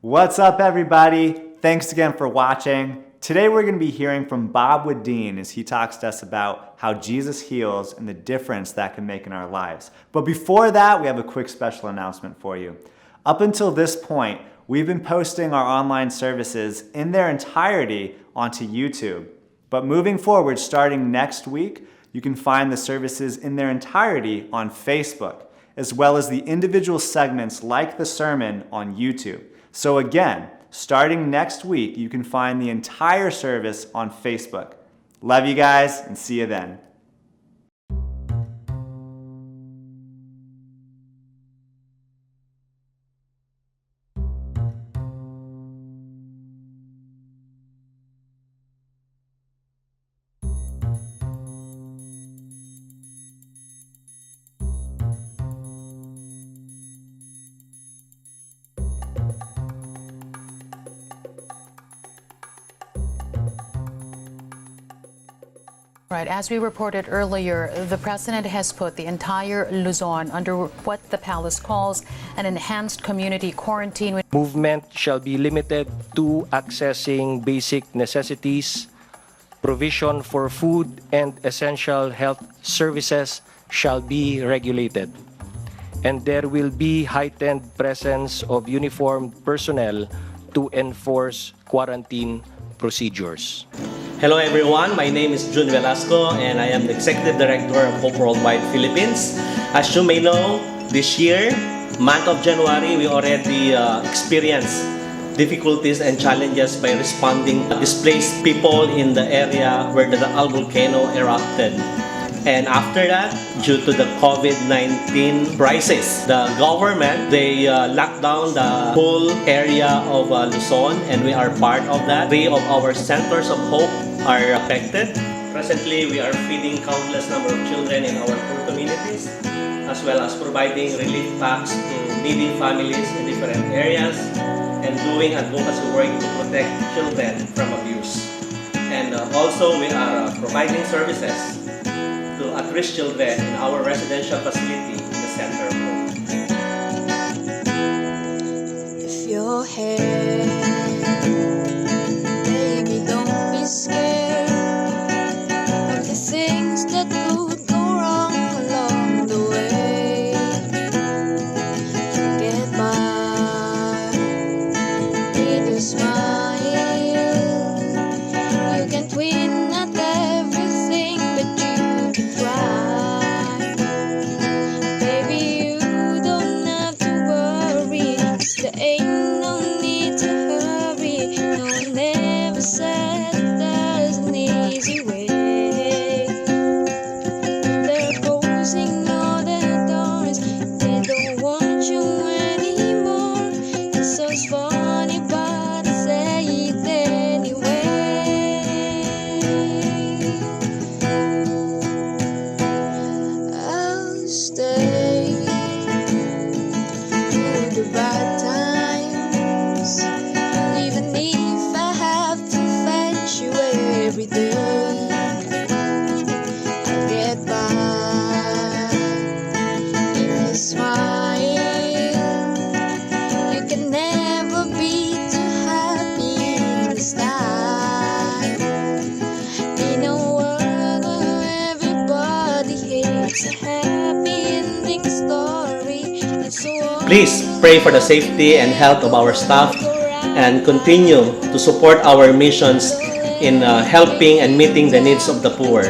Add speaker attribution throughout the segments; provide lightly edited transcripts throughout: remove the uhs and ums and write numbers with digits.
Speaker 1: What's up, everybody? Thanks again for watching. Today we're going to be hearing from Bob Wedin as he talks to us about how Jesus heals and the difference that can make in our lives. But before that, we have a quick special announcement for you. Up until this point, we've been posting our online services in their entirety onto YouTube. But moving forward, starting next week, you can find the services in their entirety on Facebook, as well as the individual segments like the sermon on YouTube. So again, starting next week, you can find the entire service on Facebook. Love you guys, and see you then.
Speaker 2: Right, as we reported earlier, the president has put the entire Luzon under what the palace calls an enhanced community quarantine.
Speaker 3: Movement shall be limited to accessing basic necessities. Provision for food and essential health services shall be regulated. And there will be heightened presence of uniformed personnel to enforce quarantine procedures.
Speaker 4: Hello everyone, my name is Jun Velasco and I am the Executive Director of Hope Worldwide Philippines. As you may know, this year, month of January, we already experienced difficulties and challenges by responding to displaced people in the area where the volcano erupted. And after that, due to the COVID-19 crisis, the government, they locked down the whole area of Luzon, and we are part of that. 3 of our centers of hope are affected. Presently, we are feeding countless number of children in our poor communities, as well as providing relief packs to needy families in different areas, and doing advocacy work to protect children from abuse. And also, we are providing services to at-risk children in our residential facility in the center of home.
Speaker 5: If your head, baby, don't be scared of the things that could go wrong along the way. Get by with a smile. You can't win at everything, but you can try. Baby, you don't have to worry, 'cause there ain't no need to hurry. No one ever said there's an easy way. They're closing all their doors, they don't want you anymore. It's so funny, but I say it anyway. I'll stay through the bad times, even if I have to fetch you every day. I'll get by if you smile. You can never be too happy in this time. In a world where everybody hates a happy ending story, it's so
Speaker 4: Please pray for the safety and health of our staff and continue to support our missions in helping and meeting the needs of the poor.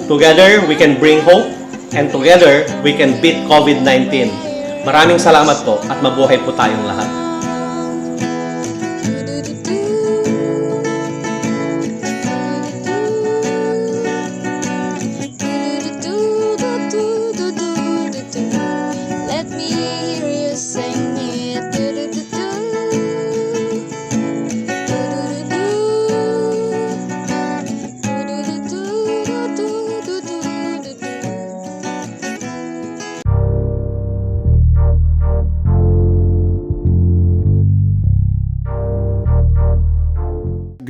Speaker 4: Together, we can bring hope, and together, we can beat COVID-19. Maraming salamat po at mabuhay po tayong lahat.
Speaker 5: Let me hear you sing it.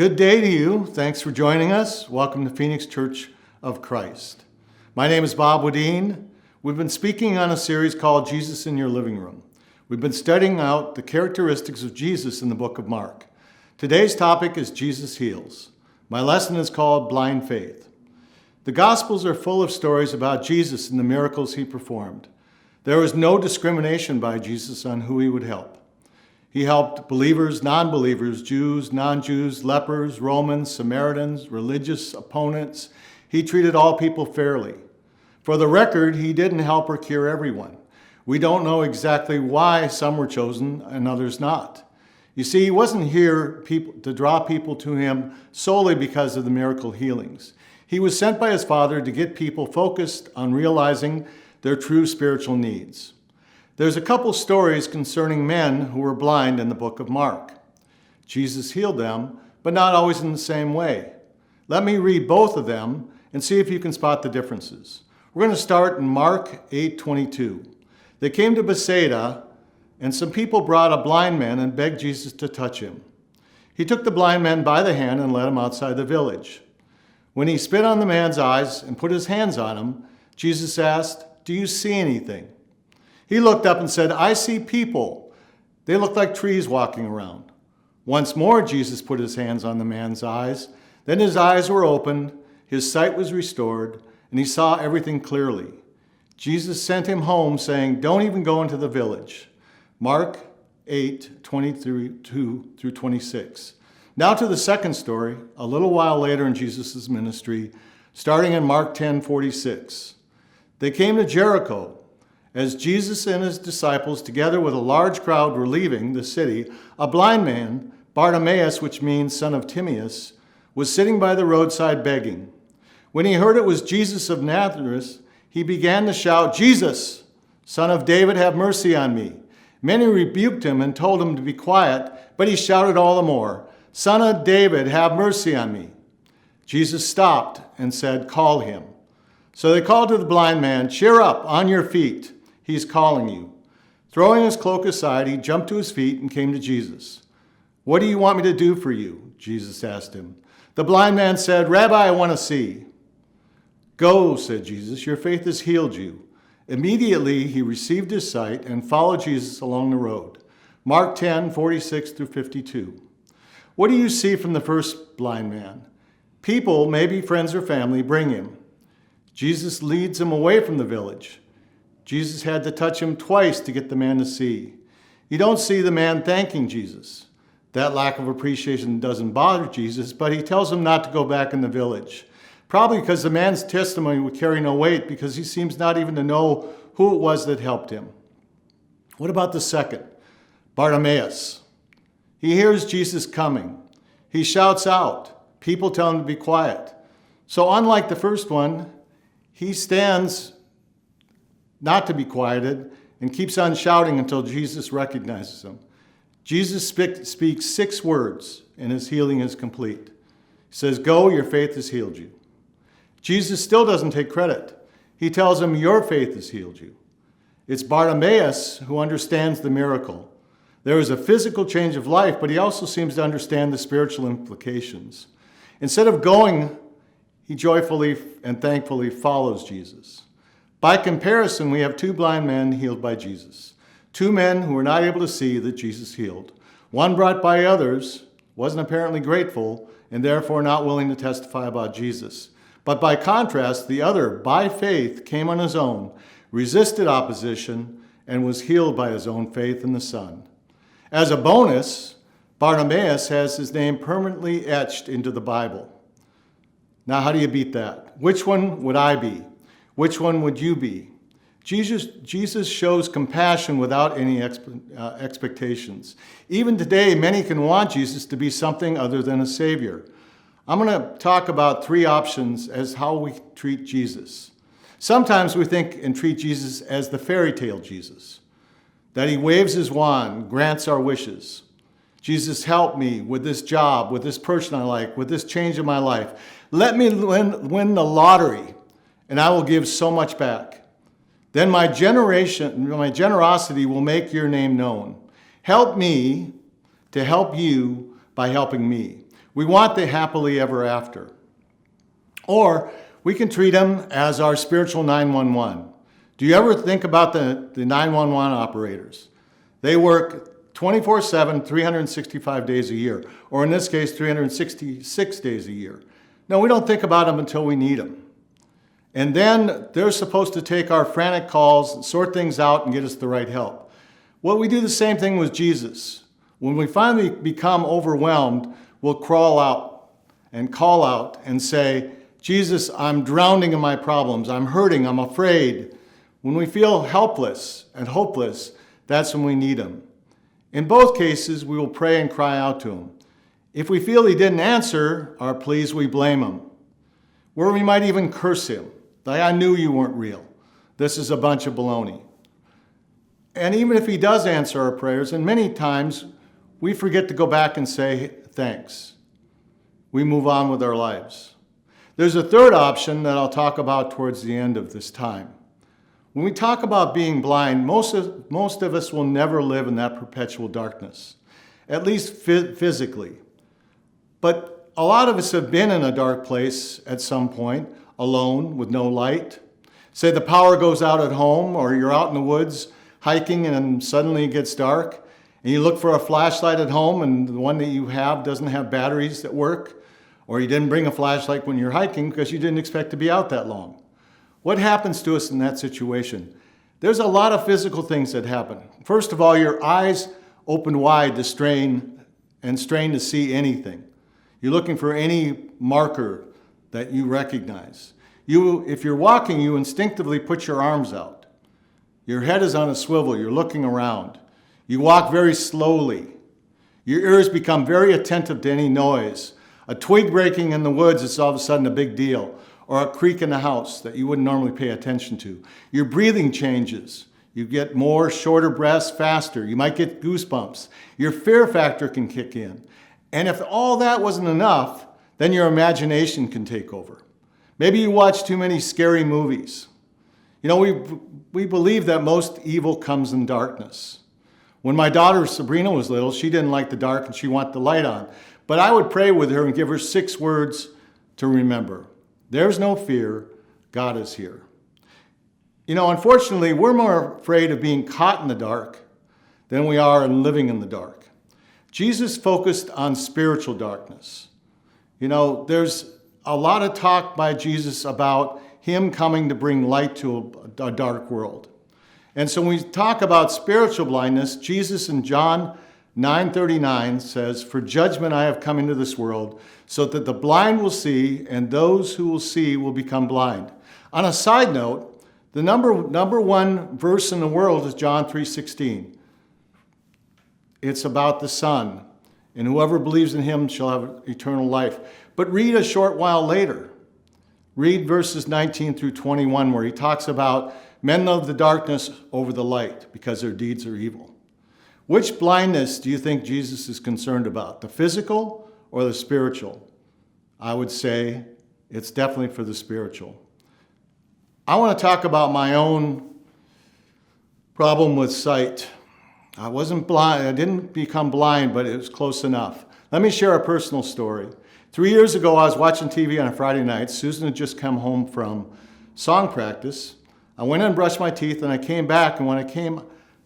Speaker 6: Good day to you. Thanks for joining us. Welcome to Phoenix Church of Christ. My name is Bob Wedin. We've been speaking on a series called Jesus in Your Living Room. We've been studying out the characteristics of Jesus in the book of Mark. Today's topic is Jesus Heals. My lesson is called Blind Faith. The Gospels are full of stories about Jesus and the miracles he performed. There was no discrimination by Jesus on who he would help. He helped believers, non-believers, Jews, non-Jews, lepers, Romans, Samaritans, religious opponents. He treated all people fairly. For the record, he didn't help or cure everyone. We don't know exactly why some were chosen and others not. You see, he wasn't here to draw people to him solely because of the miracle healings. He was sent by his Father to get people focused on realizing their true spiritual needs. There's a couple stories concerning men who were blind in the book of Mark. Jesus healed them, but not always in the same way. Let me read both of them and see if you can spot the differences. We're going to start in Mark 8:22. They came to Bethsaida, and some people brought a blind man and begged Jesus to touch him. He took the blind man by the hand and led him outside the village. When he spit on the man's eyes and put his hands on him, Jesus asked, "Do you see anything?" He looked up and said, "I see people. They look like trees walking around." Once more, Jesus put his hands on the man's eyes. Then his eyes were opened, his sight was restored, and he saw everything clearly. Jesus sent him home, saying, "Don't even go into the village." Mark 8:22 through 26. Now to the second story, a little while later in Jesus' ministry, starting in Mark 10:46. They came to Jericho. As Jesus and his disciples, together with a large crowd, were leaving the city, a blind man, Bartimaeus, which means son of Timaeus, was sitting by the roadside begging. When he heard it was Jesus of Nazareth, he began to shout, "Jesus, Son of David, have mercy on me." Many rebuked him and told him to be quiet, but he shouted all the more, "Son of David, have mercy on me." Jesus stopped and said, "Call him." So they called to the blind man, "Cheer up, on your feet. He's calling you." Throwing his cloak aside, he jumped to his feet and came to Jesus. "What do you want me to do for you?" Jesus asked him. The blind man said, "Rabbi, I want to see." "Go," said Jesus, "your faith has healed you." Immediately he received his sight and followed Jesus along the road. Mark 10:46 through 52. What do you see from the first blind man? People, maybe friends or family, bring him. Jesus leads him away from the village. Jesus had to touch him twice to get the man to see. You don't see the man thanking Jesus. That lack of appreciation doesn't bother Jesus, but he tells him not to go back in the village. Probably because the man's testimony would carry no weight, because he seems not even to know who it was that helped him. What about the second? Bartimaeus. He hears Jesus coming. He shouts out. People tell him to be quiet. So unlike the first one, he stands not to be quieted and keeps on shouting until Jesus recognizes him. Jesus speaks 6 words and his healing is complete. He says, "Go, your faith has healed you." Jesus still doesn't take credit. He tells him, "Your faith has healed you." It's Bartimaeus who understands the miracle. There is a physical change of life, but he also seems to understand the spiritual implications. Instead of going, he joyfully and thankfully follows Jesus. By comparison, we have 2 blind men healed by Jesus. 2 men who were not able to see that Jesus healed. One brought by others, wasn't apparently grateful, and therefore not willing to testify about Jesus. But by contrast, the other, by faith, came on his own, resisted opposition, and was healed by his own faith in the Son. As a bonus, Bartimaeus has his name permanently etched into the Bible. Now, how do you beat that? Which one would I be? Which one would you be? Jesus shows compassion without any expectations. Even today, many can want Jesus to be something other than a Savior. I'm going to talk about 3 options as how we treat Jesus. Sometimes we think and treat Jesus as the fairy tale Jesus, that he waves his wand, grants our wishes. Jesus, help me with this job, with this person I like, with this change in my life. Let me win the lottery, and I will give so much back. Then my generosity will make your name known. Help me to help you by helping me. We want the happily ever after. Or we can treat him as our spiritual 911. Do you ever think about the 911 operators? They work 24/7, 365 days a year, or in this case, 366 days a year. No, we don't think about them until we need them. And then they're supposed to take our frantic calls and sort things out and get us the right help. Well, we do the same thing with Jesus. When we finally become overwhelmed, we'll crawl out and call out and say, Jesus, I'm drowning in my problems. I'm hurting. I'm afraid. When we feel helpless and hopeless, that's when we need him. In both cases, we will pray and cry out to him. If we feel he didn't answer our pleas, we blame him. Or we might even curse him. Like, I knew you weren't real. This is a bunch of baloney. And even if he does answer our prayers, and many times we forget to go back and say thanks. We move on with our lives. There's a third option that I'll talk about towards the end of this time. When we talk about being blind, most of us will never live in that perpetual darkness, at least physically. But a lot of us have been in a dark place at some point, alone with no light. Say the power goes out at home, or you're out in the woods hiking and suddenly it gets dark, and you look for a flashlight at home and the one that you have doesn't have batteries that work, or you didn't bring a flashlight when you're hiking because you didn't expect to be out that long. What happens to us in that situation? There's a lot of physical things that happen. First of all, your eyes open wide to strain to see anything. You're looking for any marker that you recognize. If you're walking, you instinctively put your arms out. Your head is on a swivel. You're looking around. You walk very slowly. Your ears become very attentive to any noise. A twig breaking in the woods is all of a sudden a big deal, or a creak in the house that you wouldn't normally pay attention to. Your breathing changes. You get more shorter breaths faster. You might get goosebumps. Your fear factor can kick in. And if all that wasn't enough, then your imagination can take over. Maybe you watch too many scary movies. You know, we believe that most evil comes in darkness. When my daughter Sabrina was little, she didn't like the dark and she wanted the light on. But I would pray with her and give her 6 words to remember. There's no fear, God is here. You know, unfortunately, we're more afraid of being caught in the dark than we are in living in the dark. Jesus focused on spiritual darkness. You know, there's a lot of talk by Jesus about him coming to bring light to a dark world. And so when we talk about spiritual blindness, Jesus in John 9:39 says, "For judgment I have come into this world, so that the blind will see, and those who will see will become blind." On a side note, the number one verse in the world is John 3:16. It's about the Son, and whoever believes in him shall have eternal life. But read a short while later. Read verses 19 through 21, where he talks about men love the darkness over the light because their deeds are evil. Which blindness do you think Jesus is concerned about, the physical or the spiritual? I would say it's definitely for the spiritual. I want to talk about my own problem with sight. I wasn't blind. I didn't become blind, but it was close enough. Let me share a personal story. 3 years ago, I was watching TV on a Friday night. Susan had just come home from song practice. I went in and brushed my teeth, and I came back. And when I came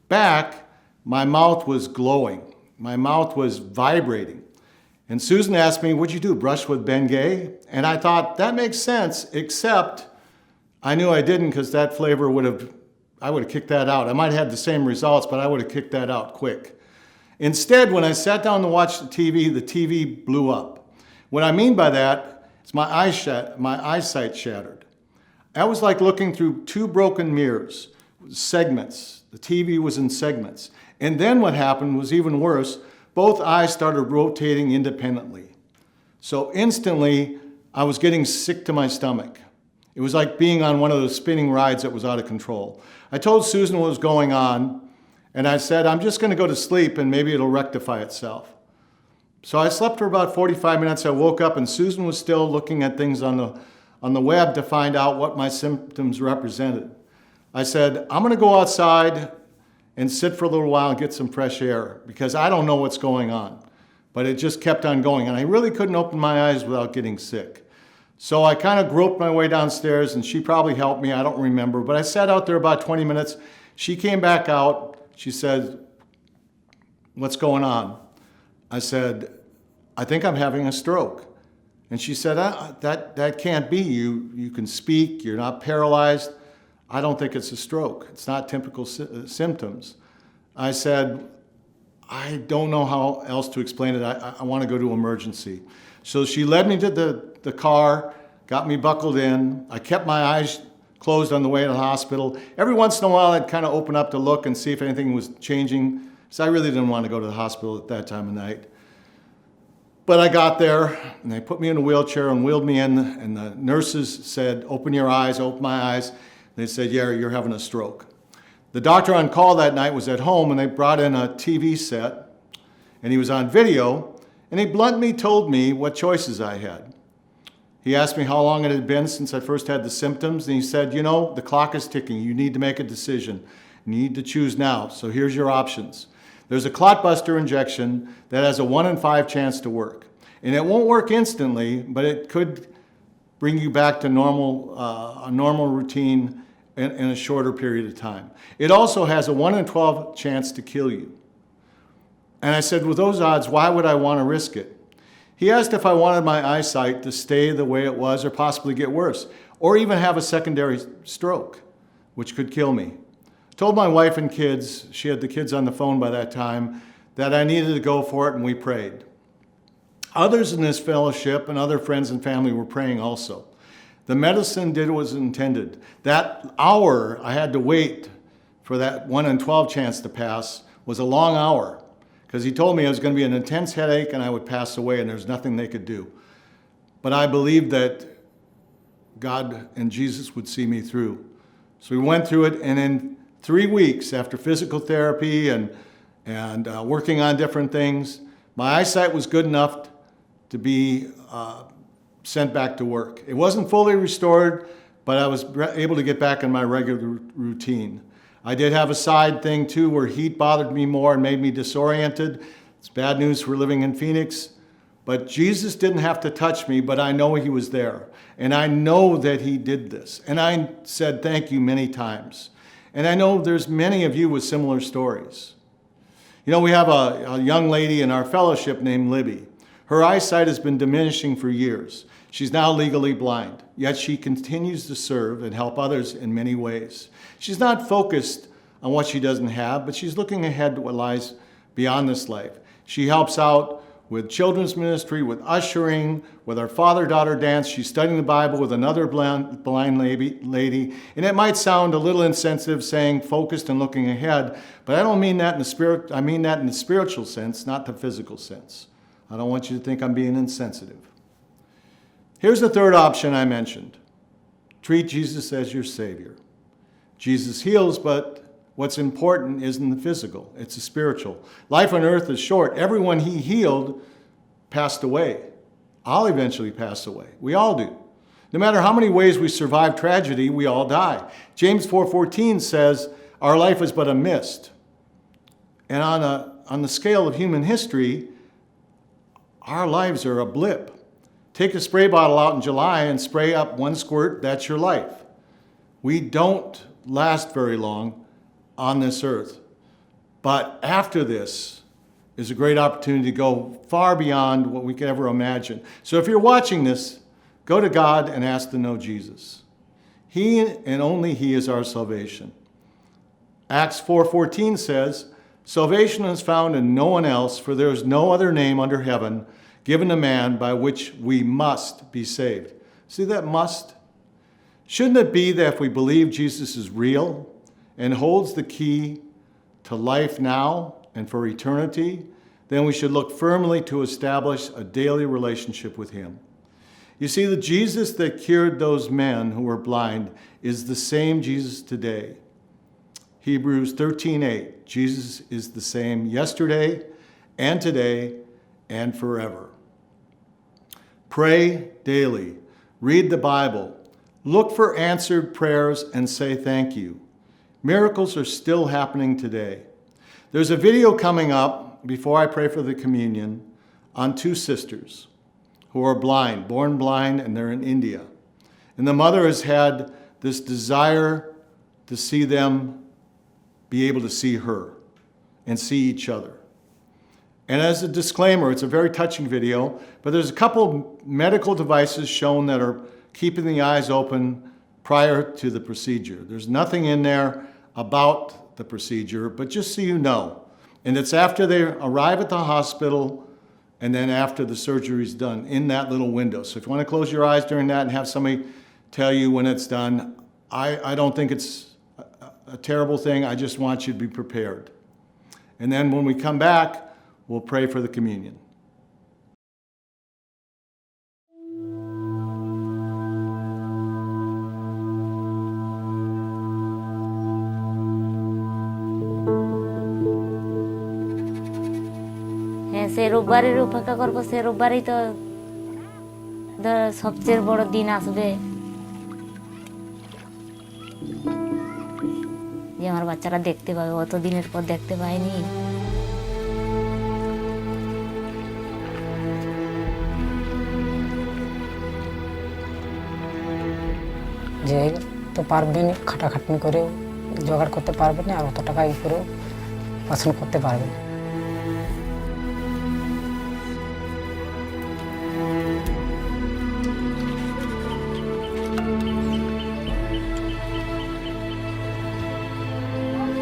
Speaker 6: back, my mouth was glowing. My mouth was vibrating. And Susan asked me, "What'd you do, brush with Bengay?" And I thought, that makes sense, except I knew I didn't, because that flavor I would have kicked that out. I might have had the same results, but I would have kicked that out quick. Instead, when I sat down to watch the TV blew up. What I mean by that is my eyesight shattered. That was like looking through 2 broken mirrors, segments. The TV was in segments. And then what happened was even worse. Both eyes started rotating independently. So instantly, I was getting sick to my stomach. It was like being on one of those spinning rides that was out of control. I told Susan what was going on, and I said, "I'm just going to go to sleep and maybe it'll rectify itself." So I slept for about 45 minutes. I woke up and Susan was still looking at things on the web to find out what my symptoms represented. I said, "I'm going to go outside and sit for a little while and get some fresh air because I don't know what's going on." But it just kept on going, and I really couldn't open my eyes without getting sick. So I kind of groped my way downstairs, and she probably helped me. I don't remember. But I sat out there about 20 minutes. She came back out. She said, what's going on? I said, I think I'm having a stroke. And she said, that can't be. You can speak, you're not paralyzed. I don't think it's a stroke. It's not typical symptoms. I said, I don't know how else to explain it. I want to go to emergency. So she led me to the car, got me buckled in. I kept my eyes closed on the way to the hospital. Every once in a while, I'd kind of open up to look and see if anything was changing, because I really didn't want to go to the hospital at that time of night. But I got there, and they put me in a wheelchair and wheeled me in, and the nurses said, open your eyes, open my eyes. And they said, yeah, you're having a stroke. The doctor on call that night was at home, and they brought in a TV set, and he was on video, and he bluntly told me what choices I had. He asked me how long it had been since I first had the symptoms, and he said, you know, the clock is ticking. You need to make a decision. You need to choose now, so here's your options. There's a clot buster injection that has a 1 in 5 chance to work. And it won't work instantly, but it could bring you back to a normal routine in a shorter period of time. It also has a 1 in 12 chance to kill you. And I said, with those odds, why would I want to risk it? He asked if I wanted my eyesight to stay the way it was or possibly get worse, or even have a secondary stroke, which could kill me. Told my wife and kids, she had the kids on the phone by that time, that I needed to go for it, and we prayed. Others in this fellowship and other friends and family were praying also. The medicine did what was intended. That hour I had to wait for that 1 in 12 chance to pass was a long hour, because he told me it was going to be an intense headache and I would pass away and there's nothing they could do. But I believed that God and Jesus would see me through. So we went through it, and in 3 weeks after physical therapy and working on different things, my eyesight was good enough to be sent back to work. It wasn't fully restored, but I was able to get back in my regular routine. I did have a side thing too where heat bothered me more and made me disoriented. It's bad news for living in Phoenix. But Jesus didn't have to touch me, but I know he was there. And I know that he did this. And I said thank you many times. And I know there's many of you with similar stories. You know, we have a young lady in our fellowship named Libby. Her eyesight has been diminishing for years. She's now legally blind, yet she continues to serve and help others in many ways. She's not focused on what she doesn't have, but she's looking ahead to what lies beyond this life. She helps out with children's ministry, with ushering, with our father-daughter dance. She's studying the Bible with another blind lady. And it might sound a little insensitive saying focused and looking ahead, but I don't mean that in the spirit. I mean that in the spiritual sense, not the physical sense. I don't want you to think I'm being insensitive. Here's the third option I mentioned. Treat Jesus as your Savior. Jesus heals, but what's important isn't the physical, it's the spiritual. Life on earth is short. Everyone he healed passed away. I'll eventually pass away. We all do. No matter how many ways we survive tragedy, we all die. James 4:14 says, our life is but a mist. And on the scale of human history, our lives are a blip. Take a spray bottle out in July and spray up 1 squirt, that's your life. We don't last very long on this earth. But after this is a great opportunity to go far beyond what we could ever imagine. So if you're watching this, go to God and ask to know Jesus. He and only he is our salvation. Acts 4:14 says, salvation is found in no one else, for there is no other name under heaven given to man by which we must be saved. See that must? Shouldn't it be that if we believe Jesus is real and holds the key to life now and for eternity, then we should look firmly to establish a daily relationship with him. You see, the Jesus that cured those men who were blind is the same Jesus today. Hebrews 13:8, Jesus is the same yesterday and today and forever. Pray daily, read the Bible, look for answered prayers and say thank you. Miracles are still happening today. There's a video coming up before I pray for the communion on 2 sisters who are blind, born blind, and they're in India. And the mother has had this desire to see them be able to see her and see each other. And as a disclaimer, it's a very touching video, but there's a couple medical devices shown that are keeping the eyes open prior to the procedure. There's nothing in there about the procedure, but just so you know. And it's after they arrive at the hospital and then after the surgery is done in that little window. So if you want to close your eyes during that and have somebody tell you when it's done, I don't think it's a terrible thing. I just want you to be prepared. And then when we come back, we'll pray for the communion.
Speaker 7: হ্যাঁ সে রোববারের অপেক্ষা করবো, সে রোববারই তো সবচেয়ে বড় দিন আসবে, যে আমার বাচ্চারা দেখতে পাবে, অত দিনের পর দেখতে পায়নি।
Speaker 8: যে তো পারবেন খাটাখাটনি করেও জোগাড় করতে পারবেন না, আর অত টাকা ই করেও পছন্দ করতে পারবেন।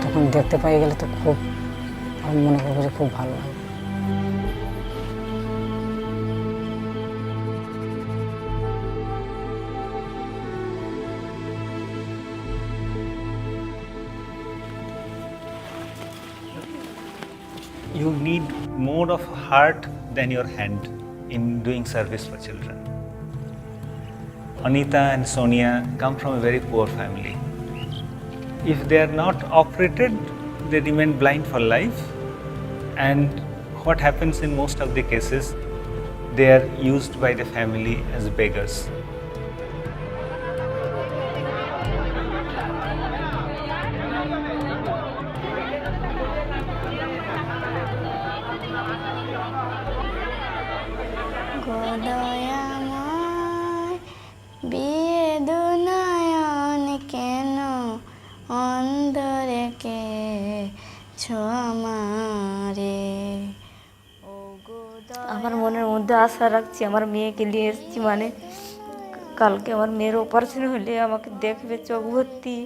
Speaker 8: তখন দেখতে পাই গেলে তো খুব, আমি মনে করবো যে খুব ভালো লাগে।
Speaker 9: You need more of heart than your hand in doing service for children. Anita and Sonia come from a very poor family. If they are not operated, they remain blind for life, and what happens in most of the cases, they are used by the family as beggars.
Speaker 5: গোদয়াময় বেদনায়ন কেন অন্ধ রেখেছ আমারে।
Speaker 7: আমার মনের মধ্যে আশা রাখছি, আমার মেয়েকে নিয়ে এসেছি মানে কালকে আমার মেয়ের অপারেশন হলে আমাকে দেখবে চোখ ভর্তি।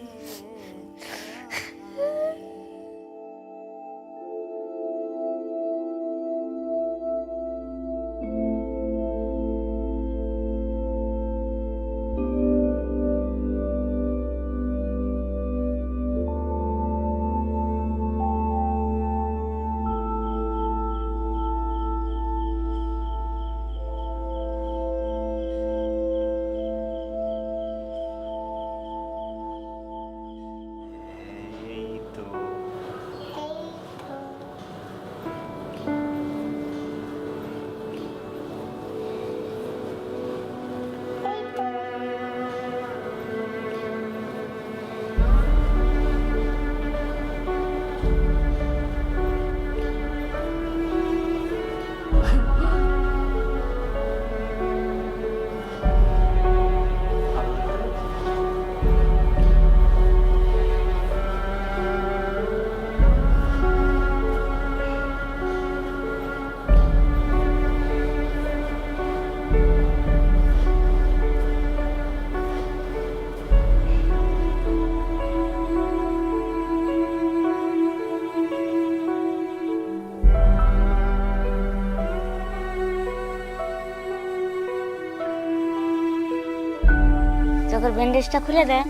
Speaker 7: চোখের ব্যান্ডেজটা খুলে দেয়,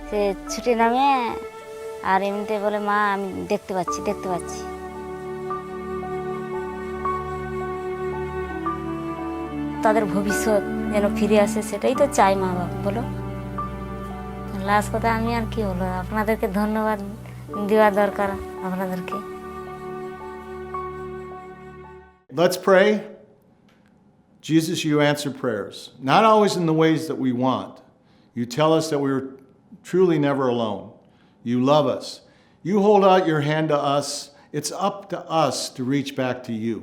Speaker 7: সে ছুটে নামে আর এমনিতে বলে মা আমি দেখতে পাচ্ছি দেখতে পাচ্ছি। তাদের ভবিষ্যৎ যেন ফিরে আসে সেটাই তো চাই মা বাবা, বলো। লাস্ট কথা আমি আর কি বলবো, আপনাদেরকে ধন্যবাদ দেওয়া দরকার আপনাদেরকে।
Speaker 6: Let's pray. Jesus, you answer prayers, not always in the ways that we want. You tell us that we're truly never alone. You love us. You hold out your hand to us. It's up to us to reach back to you.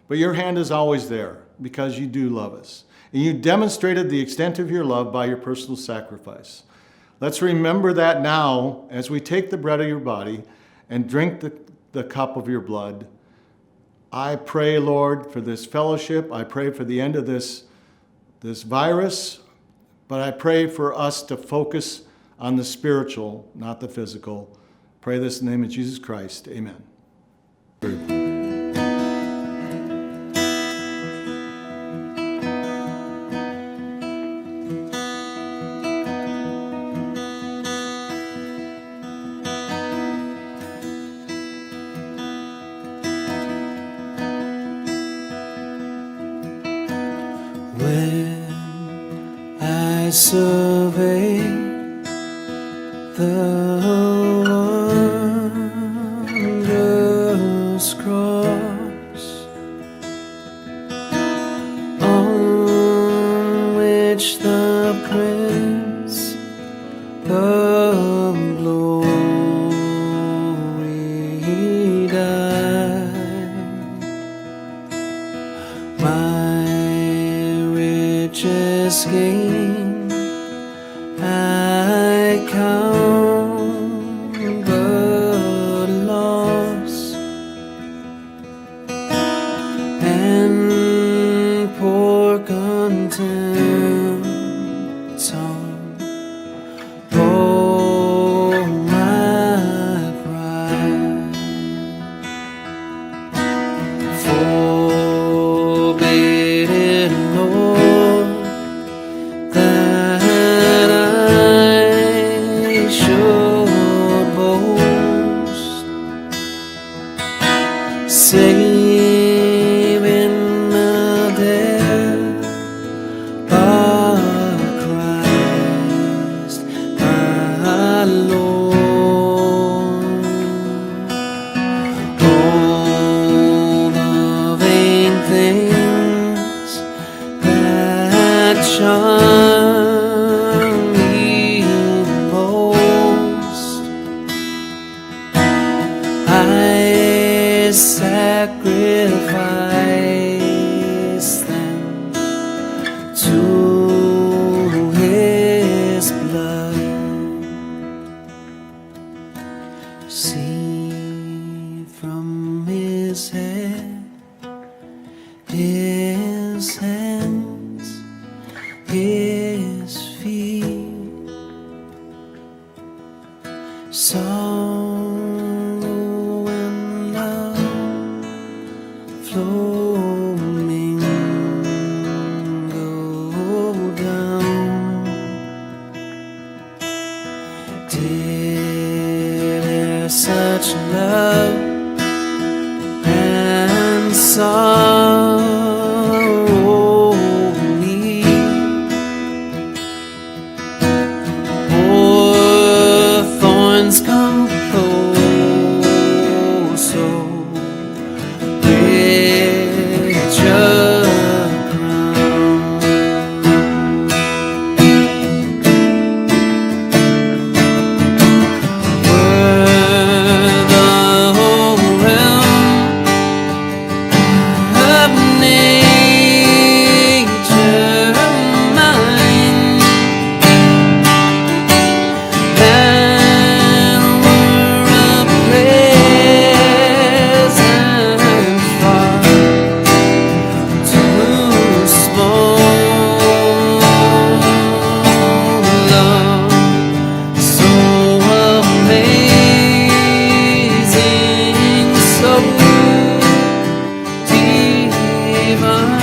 Speaker 6: But your hand is always there because you do love us. And you demonstrated the extent of your love by your personal sacrifice. Let's remember that now as we take the bread of your body and drink the cup of your blood. I pray, Lord, for this fellowship. I pray for the end of this virus, but I pray for us to focus on the spiritual, not the physical. Pray this in the name of Jesus Christ. Amen.
Speaker 10: When I survey the wondrous cross on which the Prince of Glory died, my richest gain I count but loss, and pour contempt on all my pride. Forbidden, Lord, that I should boast, save in the death of Christ my Lord. All the vain things that charm me most, I sacrifice them to His blood. See from His head, His hands, His feet, sorrow and love flow mingle down. Did such love and sorrow meet, or thorns come close, so rich a crown. Were the whole realm of nature mine, then were a present far too small. Love so amazing, so divine.